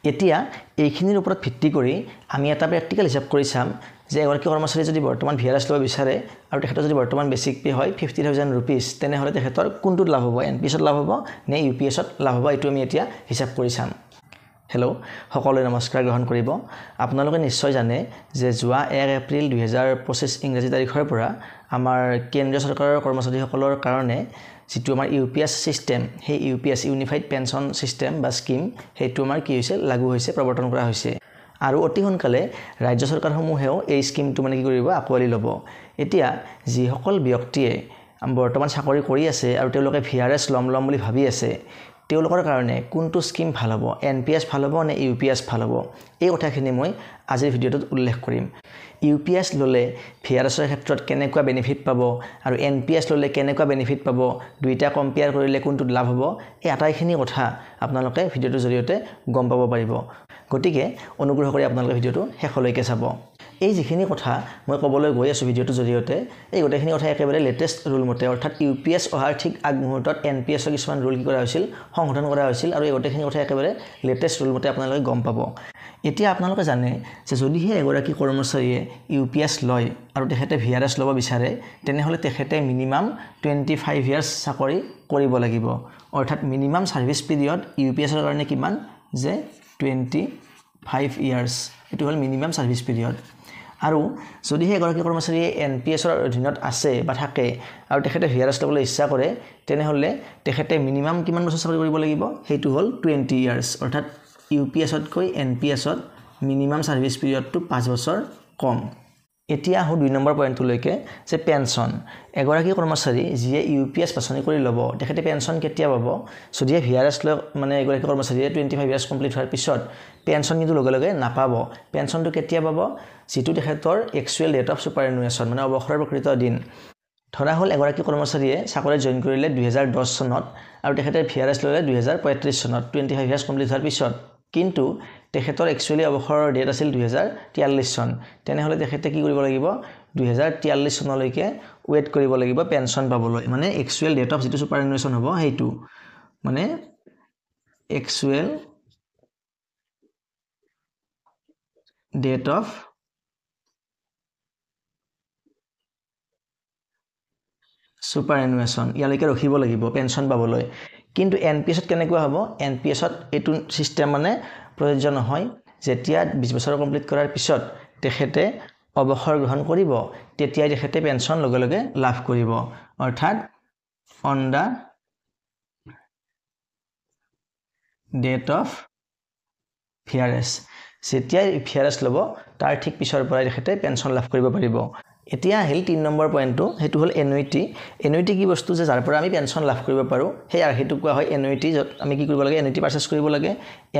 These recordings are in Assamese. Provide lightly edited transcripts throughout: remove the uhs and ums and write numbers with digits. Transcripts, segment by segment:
এতিয়া এইখিনিৰ ওপৰত ভিত্তি কৰি আমি এটা প্ৰেক্টিকেল হিচাপ কৰি চাম যে এগৰাকী কৰ্মচাৰী যদি বৰ্তমান ভিআৰএছ ল'ব বিচাৰে আৰু তেখেতৰ যদি বৰ্তমান বেচিক পে হয় 50,000 rupees তেনেহ'লে তেখেতৰ কোনটোত লাভ হ'ব এনপিএছত লাভ হ'ব নে ইউপিএছত লাভ হ'ব এইটো আমি এতিয়া হিচাপ কৰি চাম হেল্ল' সকলোৱে নমস্কাৰ গ্ৰহণ কৰিব আপোনালোকে নিশ্চয় জানে যে যোৱা 1 এপ্ৰিল 2025 ইংৰাজী তাৰিখৰ পৰা আমাৰ কেন্দ্ৰীয় চৰকাৰৰ কৰ্মচাৰীসকলৰ কাৰণে যেটো আমাৰ ইউপিএছ সিস্টেম সেই ইউপিএছ ইউনিফাইড পেনশন সিস্টেম বা স্কিম সেইটো আমাৰ কি হৈছে লাগু হৈছে প্ৰৱৰ্তন কৰা হৈছে আৰু অতি সোনকালে ৰাজ্য চৰকাৰসমূহেও এই স্কিমটো মানে কি কৰিব আকোৱালি ল'ব এতিয়া যিসকল ব্যক্তিয়ে বৰ্তমান চাকৰি কৰি আছে আৰু তেওঁলোকে ভিআৰএছ ল'ম বুলি ভাবি আছে তেওঁলোকৰ কাৰণে কোনটো স্কিম ভাল হ'ব এনপিএছ ভাল হ'ব নে ইউপিএছ ভাল হ'ব এই কথাখিনি মই আজিৰ ভিডিঅ'টোত উল্লেখ কৰিম ইউপিএছ ল'লে ভিআৰএছৰ ক্ষেত্ৰত কেনেকুৱা বেনিফিট পাব আৰু এনপিএছ ল'লে কেনেকুৱা বেনিফিট পাব দুইটা কম্পেয়াৰ কৰিলে কোনটোত লাভ হ'ব এই আটাইখিনি কথা আপোনালোকে ভিডিঅ'টোৰ জৰিয়তে গম পাব পাৰিব গতিকে অনুগ্ৰহ কৰি আপোনালোকে ভিডিঅ'টো শেষলৈকে চাব এই যিখিনি কথা মই ক'বলৈ গৈ আছো ভিডিঅ'টোৰ জৰিয়তে এই গোটেইখিনি কথা একেবাৰে লেটেষ্ট ৰুল মতে অৰ্থাৎ ইউপিএছ অহাৰ ঠিক আগমুহূৰ্তত এনপিএছৰ কিছুমান ৰুল কি কৰা হৈছিল সংশোধন কৰা হৈছিল আৰু এই গোটেইখিনি কথা একেবাৰে লেটেষ্ট ৰুল মতে আপোনালোকে গম পাব এতিয়া আপোনালোকে জানে যে যদিহে এগৰাকী কৰ্মচাৰীয়ে ইউপিএছ লয় আৰু তেখেতে ভিআৰএছ ল'ব বিচাৰে তেনেহ'লে তেখেতে মিনিমাম 25 ইয়াৰ্ছ চাকৰি কৰিব লাগিব অৰ্থাৎ মিনিমাম সাৰ্ভিস পিৰিয়ড ইউপিএছৰ কাৰণে কিমান যে 25 ইয়াৰ্ছ এটো হ'ল মিনিমাম সাৰ্ভিস পিৰিয়ড আৰু যদিহে এগৰাকী কৰ্মচাৰীয়ে এনপিএছৰ অধীনত আছে বা থাকে আৰু তেখেতে ভিআৰএছ ল'বলৈ ইচ্ছা কৰে তেনেহ'লে তেখেতে মিনিমাম কিমান বছৰ চাকৰি কৰিব লাগিব সেইটো হ'ল 20 ইয়াৰ্ছ অৰ্থাৎ ইউপিএছতকৈ এনপিএছত মিনিমাম সাৰ্ভিস পিৰিয়ডটো 5 বছৰ কম এতিয়া আহো 2 নম্বৰ পইণ্টলৈকে যে পেনশন এগৰাকী কৰ্মচাৰী যিয়ে ইউপিএছ বাছনি কৰি ল'ব তেখেতে পেনশন কেতিয়া পাব যদিহে ভিআৰএছ লৈ মানে এগৰাকী কৰ্মচাৰীয়ে 25 ইয়াৰ্ছ কমপ্লিট হোৱাৰ পিছত পেনশন কিন্তু লগে নাপাব পেনশনটো কেতিয়া পাব যেটো তেখেতৰ একচুৱেল ডেট অফ সুপাৰএনুৱেশ্যন মানে অৱসৰৰ প্ৰকৃত দিন ধৰা হ'ল এগৰাকী কৰ্মচাৰীয়ে চাকৰি জইন কৰিলে 2010 চনত আৰু তেখেতে ভিআৰএছ ল'লে 2035 চনত 25 ইয়াৰ্ছ কমপ্লিট হোৱাৰ পিছত কিন্তু তেখেতৰ একচুৱেলি অৱসৰৰ ডেট আছিল 2043 চন তেনেহ'লে তেখেতে কি কৰিব লাগিব 2043 চনলৈকে ওয়েট কৰিব লাগিব পেনশন পাবলৈ মানে একচুৱেল ডেট অফ যেটো সুপাৰএনুৱেশ্যন হ'ব সেইটো মানে একচুৱেল ডেট অফ সুপাৰএনুৱেশ্যন ইয়ালৈকে ৰখিব লাগিব পেনশন পাবলৈ কিন্তু এনপিএছত কেনেকুৱা হ'ব এনপিএছত এটো সিস্টেম মানে প্ৰয়োজ্য নহয় যেতিয়া 20 বছৰ কমপ্লিট কৰাৰ পিছত তেখেতে অৱসৰ গ্ৰহণ কৰিব তেতিয়াই তেখেতে পেনশন লগে লাভ কৰিব অৰ্থাৎ on the date of VRS যেতিয়াই ভিআৰএছ ল'ব তাৰ ঠিক পিছৰ পৰাই তেখেতে পেনশন লাভ কৰিব পাৰিব এতিয়া আহিল 3 নম্বৰ পইণ্টটো হেতু হ'ল এনুইটি কি বস্তু যে যাৰ পৰা আমি পেনশন লাভ কৰিব পাৰো সেই হেতু কোৱা হয় এনুইটি যত আমি কি কৰিব লাগে এনুইটি পাৰচেজ কৰিব লাগে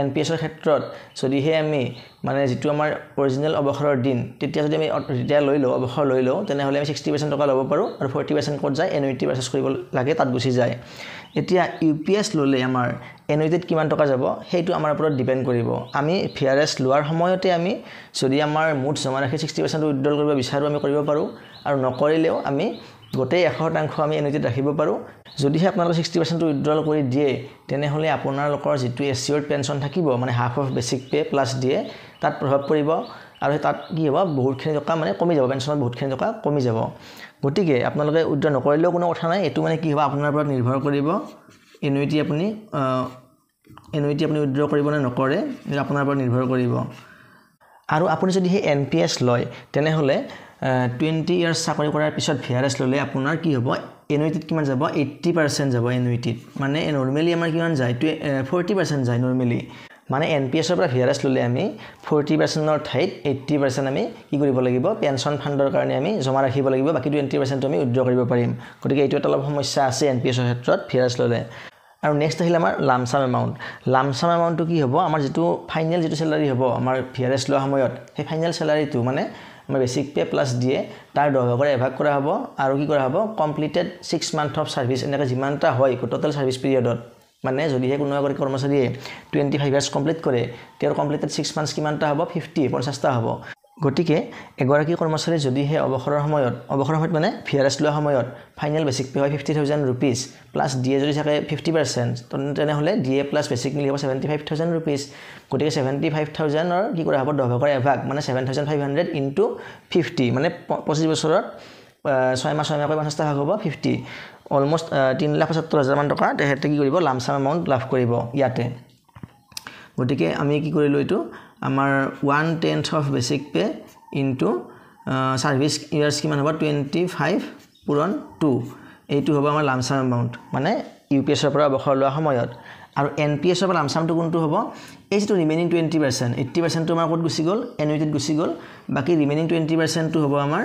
এনপিএছৰ ক্ষেত্ৰত যদিহে আমি মানে যেটো আমাৰ অৰিজিনাল অৱসৰৰ দিন তেতিয়া যদি আমি ৰিটায়াৰ লৈ লও অৱসৰ লৈ লও তেনেহ'লে আমি 60% টকা ল'ব পাৰো আৰু 40% ক'ত যায় এনুইটি পাৰচেজ কৰিব লাগে তাত গুছি যায় এতিয়া ইউপিএছ ল'লে আমাৰ এনুইটিত কিমান টকা যাব সেইটো আমাৰ ওপৰত ডিপেন্ড কৰিব আমি ভিআৰএছ লোৱাৰ সময়তে আমি যদি আমাৰ মুঠ জমা ৰাখি 60% উইথড্ৰল কৰিব বিচাৰো আমি কৰিব পাৰো আৰু নকৰিলেও আমি গোটেই 100% আমি এনুইটিত ৰাখিব পাৰো যদিহে আপোনালোকে 60% উইথড্ৰল কৰি দিয়ে তেনেহ'লে আপোনালোকৰ যেটো এচিয়ৰ্ড পেনশন থাকিব মানে half of basic pay plus দিয়ে তাত প্ৰভাৱ পৰিব আৰু তাত কি হ'ব বহুতখিনি টকা মানে কমি যাব পেনশনত বহুতখিনি টকা কমি যাব গতিকে আপোনালোকে উইথড্ৰ নকৰিলেও কোনো কথা নাই এটো মানে কি হ'ব আপোনাৰ ওপৰত নিৰ্ভৰ কৰিব এনুইটি আপুনি উইথড্ৰ কৰিব নে নকৰে আপোনাৰ ওপৰত নিৰ্ভৰ কৰিব আৰু আপুনি যদি হে এনপিএছ লয় তেনেহ'লে 20 ইয়াৰ্ছ চাকৰি কৰাৰ পিছত ভিআৰএছ ল'লে আপোনাৰ কি হ'ব এনুইটিত কিমান যাব 80% যাব এনুইটিত মানে নৰমালি আমাৰ কিমান যায় 40% যায় নৰমালি মানে এনপিএছৰ পৰা ভিআৰএছ ল'লে আমি 40%ৰ ঠাইত 80% আমি কি কৰিব লাগিব পেনশন ফাণ্ডৰ কাৰণে আমি জমা ৰাখিব লাগিব বাকি 20% আমি উইথড্ৰ কৰিব পাৰিম গতিকে এইটো এটা অলপ সমস্যা আছে এনপিএছৰ ক্ষেত্ৰত ভিআৰএছ ল'লে আৰু নেক্সট আহিল আমাৰ লামসাম এমাউন্টটো কি হ'ব আমাৰ যেটো ফাইনাল যেটো স্যালাৰি হ'ব আমাৰ ভিআৰএছ লোৱা সময়ত সেই ফাইনাল স্যালাৰিটো মানে আমাৰ বেচিক পে প্লাস দিয়ে তাৰ 10 কৰি এভাগ কৰা হ'ব আৰু কি কৰা হ'ব কমপ্লিটেড 6 মান্থ অফ সাৰ্ভিস এনেকা যিমানটা হয় টোটাল সাৰ্ভিস পিৰিয়ডত মানে যদিহে কোনো এগৰাকী কৰ্মচাৰীয়ে 25 ইয়াৰ্ছ কমপ্লিট কৰে তেওঁৰ কমপ্লিটেড 6 মান্থস কিমানটা হ'ব 50 টা হ'ব গতিকে এগৰাকী কৰ্মচাৰী যদিহে অৱসৰৰ সময়ত মানে ভিআৰএছ লোৱা সময়ত ফাইনেল বেচিক পে হয় 50,000 rupees প্লাছ ডিএ যদি থাকে 50% তেনেহ'লে ডিএ প্লাছ বেচিক মিলি হ'ব 75,000 rupees গতিকে 75,000 কি কৰা হ'ব 10 এভাগ মানে 7,500 ইনটু 50 মানে 25 বছৰত 6 মাহকৈ 50টা ভাগ হ'ব 50 অলমোষ্ট 3,75,000 মান টকা তেখেতে কি কৰিব লামচাম এমাউণ্ট লাভ কৰিব ইয়াতে গতিকে আমি কি কৰিলোঁ এইটো আমাৰ 1/10 of basic pay into service years কিমান হ'ব 25 পূৰণ 2 এইটো হ'ব আমাৰ লামচাম এমাউণ্ট মানে ইউপিএছৰ পৰা অৱসৰ লোৱা সময়ত আৰু এনপিএছৰ পৰা লামচামটো কোনটো হ'ব এই যেটো ৰিমেইনিং 20% 80% টো আমাৰ ক'ত গুচি গ'ল এনুইটিত গুচি গ'ল বাকি ৰিমেইনিং 20% টো হ'ব আমাৰ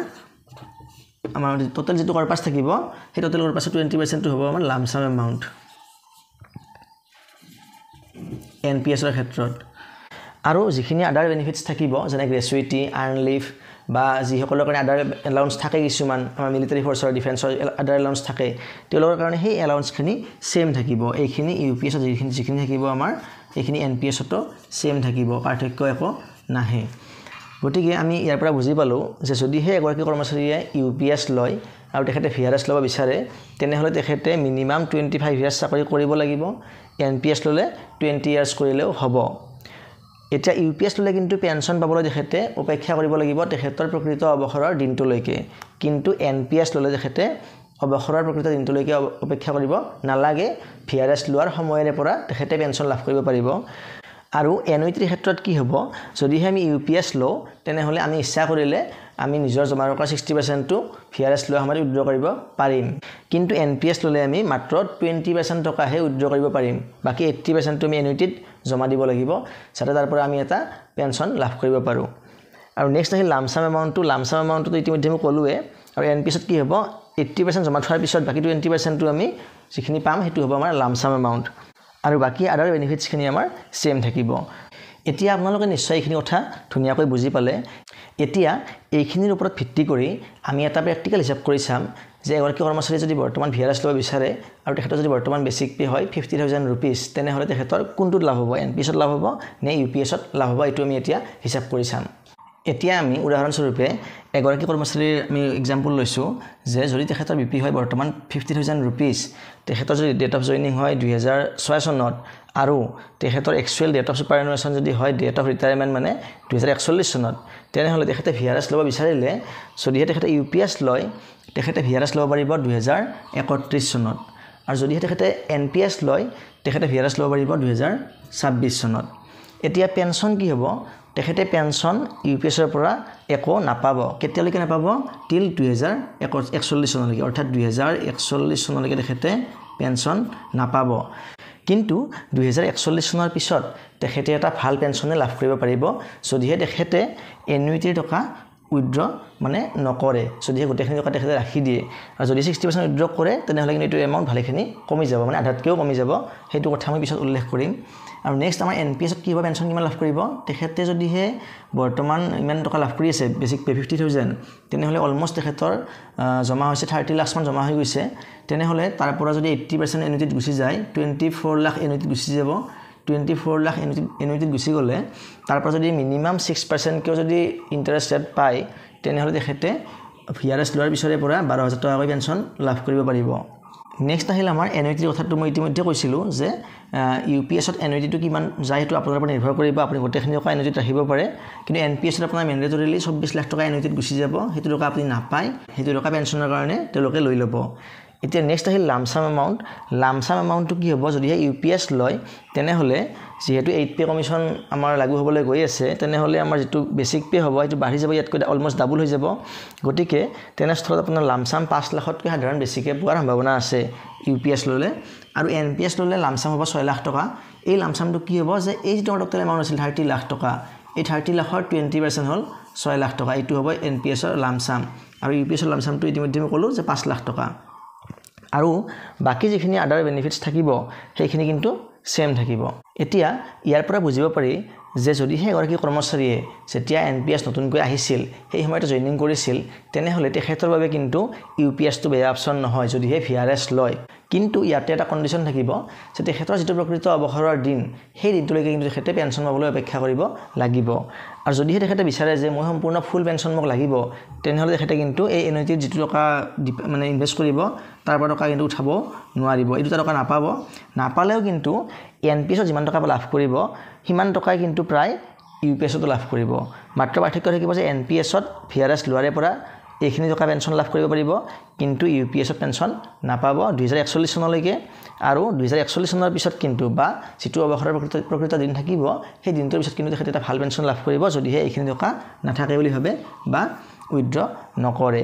টোটাল যেটো কৰ্পাছ থাকিব সেই টোটাল কৰ্পাছৰ 20% টো হ'ব আমাৰ লামচাম এমাউণ্ট এনপিএছৰ ক্ষেত্ৰত আৰু যিখিনি আদাৰ বেনিফিটস থাকিব যেনে গ্ৰেচুইটি আৰ্ন লিভ বা যিসকলৰ কাৰণে আদাৰ এলাউন্স থাকে কিছুমান আমাৰ মিলিটাৰী ফৰ্চৰ ডিফেন্সৰ আদাৰ এলাউন্স থাকে তেওঁলোকৰ কাৰণে সেই এলাউন্সখিনি সেম থাকিব এইখিনি ইউপিএছৰ যিখিনি থাকিব আমাৰ এইখিনি এনপিএছতো সেম থাকিব পাৰ্থক্য একো নাহে গতিকে আমি ইয়াৰ পৰা বুজি পালো যে যদিহে এগৰাকী কৰ্মচাৰীয়ে ইউপিএছ লয় আৰু তেখেতে ভিআৰএছ ল'ব বিচাৰে তেনেহ'লে তেখেতে মিনিমাম 25 ইয়াৰ্ছ চাকৰি কৰিব লাগিব এনপিএছ ল'লে 20 ইয়াৰ্ছ কৰিলেও হ'ব এটা ইউপিএছ ল'লে কিন্তু পেনশন পাবলৈ তেখেতে অপেক্ষা কৰিব লাগিব তেখেতৰ প্ৰকৃত অৱসৰৰ দিনটোলৈকে কিন্তু এনপিএছ ল'লে তেখেতে অৱসৰৰ প্ৰকৃত দিনটোলৈকে অপেক্ষা কৰিব নালাগে ভিআৰএছ লোৱাৰ সময়ৰে পৰা তেখেতে পেনশন লাভ কৰিব পাৰিব আৰু এনুইটিৰ ক্ষেত্ৰত কি হ'ব যদিহে আমি ইউপিএছ লওঁ তেনেহ'লে আমি ইচ্ছা কৰিলে আমি নিজৰ জমা কৰা 60% টো ভিআৰএছ লোৱা সময়ত উইথড্ৰ কৰিব পাৰিম কিন্তু এনপিএছ ল'লে আমি মাত্ৰ 20% টকাহে উইথড্ৰ কৰিব পাৰিম বাকি 80% টো আমি এনুইটিত জমা দিব লাগিব যাতে তাৰ পৰা আমি এটা পেনশন লাভ কৰিব পাৰো আৰু নেক্সট আহিল লামচাম এমাউণ্টটো ইতিমধ্যে মই ক'লোৱে আৰু এনপিএছত কি হ'ব 80% জমা থোৱাৰ পিছত বাকি 20% টো আমি যিখিনি পাম হেতু হ'ব আমাৰ লামচাম এমাউণ্ট আৰু বাকি আদাৰ বেনিফিটছখিনি আমাৰ সেম থাকিব এতিয়া আপোনালোকে নিশ্চয় এইখিনি কথা ধুনিয়াকৈ বুজি পালে এতিয়া এইখিনিৰ ওপৰত ভিত্তি কৰি আমি এটা প্ৰেক্টিকেল হিচাপ কৰি চাম যে এগৰাকী কৰ্মচাৰী যদি বৰ্তমান ভিআৰএছ ল'ব বিচাৰে আৰু তেখেতৰ যদি বৰ্তমান বেচিক পে হয় 50,000 rupees তেনেহ'লে তেখেতৰ কোনটোত লাভ হ'ব এনপিএছত লাভ হ'ব নে ইউপিএছত লাভ হ'ব এইটো আমি এতিয়া হিচাপ কৰি চাম এতিয়া আমি উদাহৰণস্বৰূপে এগৰাকী কৰ্মচাৰীৰ আমি এক্সাম্পল লৈছো যে যদি তেখেতৰ বিপি হয় বৰ্তমান 50,000 rupees তেখেতৰ যদি ডেট অফ জয়নিং হয় 2006 চনত আৰু তেখেতৰ একচুৱেল ডেট অফ সুপাৰএনুৱেশ্যন যদি হয় ডেট অফ ৰিটায়াৰমেন্ট মানে 2041 চনত তেনেহ'লে তেখেতে ভিআৰএছ ল'ব বিচাৰিলে যদিহে তেখেতে ইউপিএছ লয় তেখেতে ভিআৰএছ ল'ব পাৰিব 2031 চনত আৰু যদিহে তেখেতে এনপিএছ লয় তেখেতে ভিআৰএছ ল'ব পাৰিব 2026 চনত এতিয়া পেনশন কি হ'ব তেখেতে পেনশন ইউপিএছৰ পৰা একো নাপাব কেতিয়ালৈকে নাপাব টিল 2041 চনলৈকে অৰ্থাৎ 2041 চনলৈকে তেখেতে পেনশন নাপাব কিন্তু 2041 চনৰ পিছত তেখেতে এটা ভাল পেনশনে লাভ কৰিব পাৰিব যদিহে তেখেতে এনুইটিৰ টকা উইথড্ৰ মানে নকৰে যদিহে গোটেইখিনি টকা তেখেতে ৰাখি দিয়ে আৰু যদি 60% উইথড্ৰ কৰে তেনেহ'লে কিন্তু এইটো এমাউণ্ট ভালেখিনি কমি যাব মানে আধাতকৈও কমি যাব সেইটো কথা মই পিছত উল্লেখ কৰিম আৰু নেক্সট আমাৰ এনপিএছত কি হ'ব পেনশন কিমান লাভ কৰিব তেখেতে যদিহে বৰ্তমান ইমান টকা লাভ কৰি আছে বেচিক পে 50,000 তেনেহ'লে অলমোষ্ট তেখেতৰ জমা হৈছে 30 লাখ মান জমা হৈ গৈছে তেনেহ'লে তাৰ পৰা যদি 80% এনুইটিত গুচি যায় 24 লাখ এনুইটিত গুচি যাব 24 লাখ এনুইটিত গুচি গ'লে তাৰ পৰা যদি মিনিমাম 6% কেও যদি ইন্টাৰেষ্ট ৰেট পায় তেনেহ'লে তেখেতে ভিআৰএছ লোৱাৰ পিছৰে পৰা 12,000 টকাকৈ পেনশন লাভ কৰিব পাৰিব নেক্সট আহিল আমাৰ এনুইটিৰ কথাটো মই ইতিমধ্যে কৈছিলোঁ যে ইউপিএছত এনুইটিটো কিমান যায় সেইটো আপোনাৰ ওপৰত নিৰ্ভৰ কৰিব আপুনি গোটেইখিনি টকা এনুইটিত ৰাখিব পাৰে কিন্তু এনপিএছত আপোনাৰ মেণ্ডেটৰিলি 24 লাখ টকা এনুইটিত গুচি যাব সেইটো টকা আপুনি নাপায় সেইটো টকা পেনশনৰ কাৰণে তেওঁলোকে লৈ ল'ব এতিয়া নেক্সট আহিল লামচাম এমাউণ্টটো কি হ'ব যদিহে ইউপিএছ লয় তেনেহ'লে যেহেতু 8 পে কমিশ্যন আমাৰ লাগু হ'বলৈ গৈ আছে তেনেহ'লে আমাৰ যেটো বেচিক পে হ'ব সেইটো বাঢ়ি যাব ইয়াতকৈ অলমোষ্ট ডাবল হৈ যাব গতিকে তেনেস্থলত আপোনাৰ লামচাম 5 লাখতকৈ সাধাৰণ বেছিকৈ পোৱাৰ সম্ভাৱনা আছে ইউপিএছ ল'লে আৰু এনপিএছ ল'লে লামচাম হ'ব 6 লাখ টকা এই লামচামটো কি হ'ব যে এই যেটো টোটেল এমাউণ্ট আছিল 30 লাখ টকা এই 30 লাখৰ 20% হ'ল 6 লাখ টকা এইটো হ'ব এনপিএছৰ লামচাম আৰু ইউপিএছৰ লামচামটো ইতিমধ্যে মই ক'লো যে 5 লাখ টকা আৰু বাকি যিখিনি আদাৰ বেনিফিটস থাকিব সেইখিনি কিন্তু সেম থাকিব এতিয়া ইয়াৰ পৰা বুজিব পাৰি যে যদিহে এগৰাকী কৰ্মচাৰীয়ে যেতিয়া NPS নতুনকৈ আহিছিল সেই সময়তে জইনিং কৰিছিল তেনেহ'লে তেখেতৰ বাবে কিন্তু UPSটো বেয়া অপচন নহয় যদিহে VRS লয় কিন্তু ইয়াতে এটা কণ্ডিশ্যন থাকিব যে তেখেতৰ যিটো প্ৰকৃত অৱসৰৰ দিন সেই দিনটোলৈকে কিন্তু তেখেতে পেঞ্চন পাবলৈ অপেক্ষা কৰিব লাগিব আৰু যদিহে তেখেতে বিচাৰে যে মই সম্পূৰ্ণ ফুল পেঞ্চন মোক লাগিব তেনেহ'লে তেখেতে কিন্তু এই এনুইটিত যিটো টকা মানে ইনভেষ্ট কৰিব তাৰ পৰা টকা কিন্তু উঠাব নোৱাৰিব এই দুটা টকা নাপালেও কিন্তু NPSত যিমান টকা লাভ কৰিব সিমান টকাই কিন্তু প্ৰায় UPSতো লাভ কৰিব মাত্ৰ পাৰ্থক্য থাকিব যে NPSত VRS লোৱাৰে পৰা এইখিনি টকা পেঞ্চন লাভ কৰিব পাৰিব কিন্তু UPSত পেঞ্চন নাপাব 2041 চনলৈকে আৰু 2041 চনৰ পিছত কিন্তু বা যিটো অৱসৰৰ প্ৰকৃত দিন থাকিব সেই দিনটোৰ পিছত কিন্তু তেখেতে এটা ভাল পেঞ্চন লাভ কৰিব যদিহে এইখিনি টকা নাথাকে বুলি ভাবে বা উইথড্ৰ নকৰে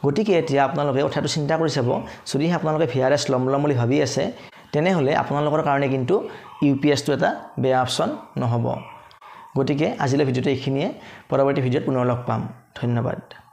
গতিকে এতিয়া আপোনালোকে কথাটো চিন্তা কৰি চাব যদিহে আপোনালোকে VRS ল'ম বুলি ভাবি আছে তেনেহ'লে আপোনালোকৰ কাৰণে কিন্তু UPSটো এটা বেয়া অপচন নহ'ব গতিকে আজিলৈ ভিডিঅ'টো এইখিনিয়ে পৰৱৰ্তী ভিডিঅ'ত পুনৰ লগ পাম ধন্যবাদ